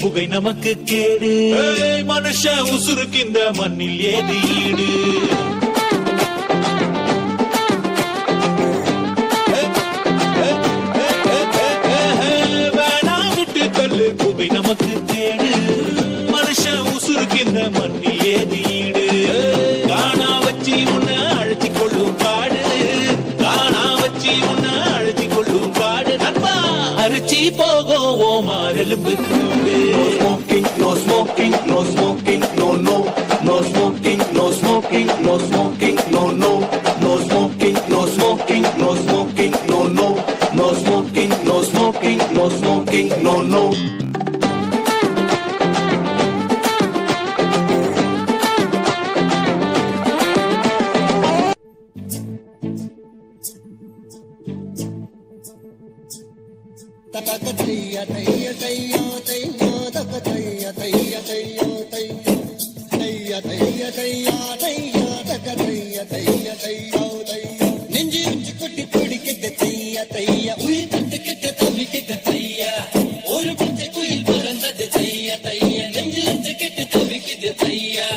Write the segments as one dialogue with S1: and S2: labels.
S1: புகை நமக்கு கேடு. மனுஷன் உசுருக்கு இந்த மண்ணில் ஏது ஈடு. வேணா விட்டு தள்ளு புகை நமக்கு கேடு. மனுஷன் உசுருக்கு இந்த மண்ணில் ஏது ஈடு. காணா வச்சு உன்னை அழைச்சி கொள்ளும் பாடு. காணா வச்சு உன்னை அழைச்சி கொள்ளும் பாடு. நண்பா அரிச்சி போகும் மாறெலும்பு கூடு.
S2: No smoking, no smoking, no no. No smoking, no smoking, no smoking, no no. No smoking, no smoking, no smoking, no no. No smoking, no smoking, no smoking, no no.
S3: ஒரு பச்சை குயில் பறந்தது தையா தையா நெஞ்சில சக்கிட்டு தவிக்குது தையா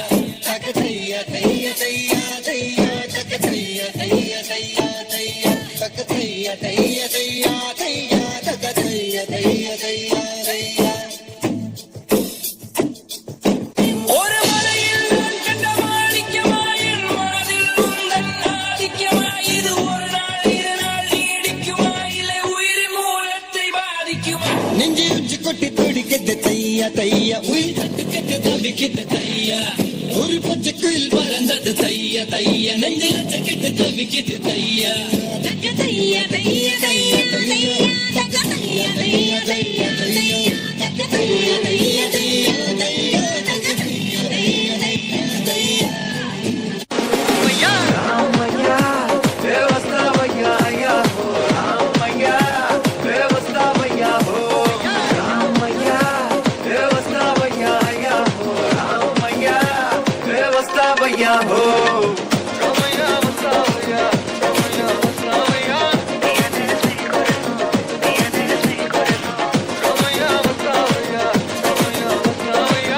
S3: தக்க தையா தையா தையா தையா தக்க தையா தையா தையா தையா தக்க தையா தையா தையா தையா தக்க தையா தையா தையா தையா ஐயா
S4: ராமையா தேவஸ்தாவையா ஐயா ஹோ ராமையா தேவஸ்தாவையா ஹோ ராமையா தேவஸ்தாவையா ஐயா ஹோ ராமையா தேவஸ்தாவையா ஹோ ராமையா வஸ்தாவையா ராமையா வஸ்தாவையா ராமையா வஸ்தாவையா ராமையா வஸ்தாவையா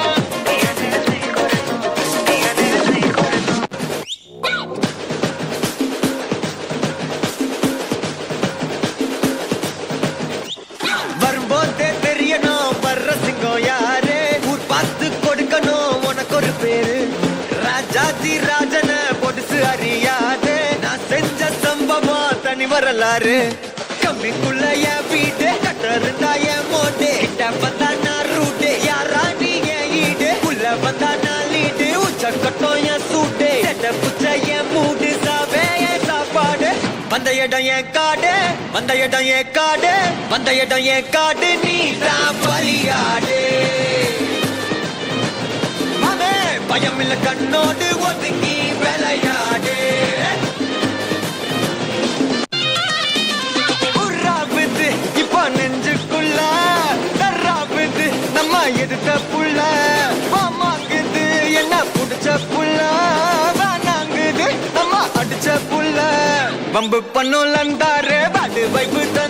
S4: வரும்போதே தெரியணும் வர்ற சிங்கம் யாரு ஊர் பார்த்து கொடுக்கணும் உனக்கு ஒரு பேரு ராஜாதி ராஜன பொடுசு அறியாது நான் செஞ்ச சம்பவம் தனி வரலாறு கம்மிக்குள்ள என் வீடு கட்டருந்தா என் மோட்டே கிட்ட வந்தா நான் ரூட்டே யாரா நீ என் ஈடு உள்ள வந்தா நான் லீடு உச்ச கட்டம் என் சூட்டே புச்ச என் மூடு சாவே என் சாப்பாடு வந்த இடம் என் காடு வந்த இடம் என் காடு வந்த இடம் என் காடு நீ தான் பலியாடு மாமே பயம் இல்ல கண்ணோடு ஒதுங்கி விளையாடு உறாவுது இப்ப நெஞ்சுக்குள்ள தர்றாவுது நம்ம எதுத்த புள்ள மாமாங்குது என்ன புடிச்ச புள்ள வேணாங்குது நம்ம அடிச்ச புள்ள வம்பு பண்ணும் லந்தாரு வாடு வைப்பு தந்த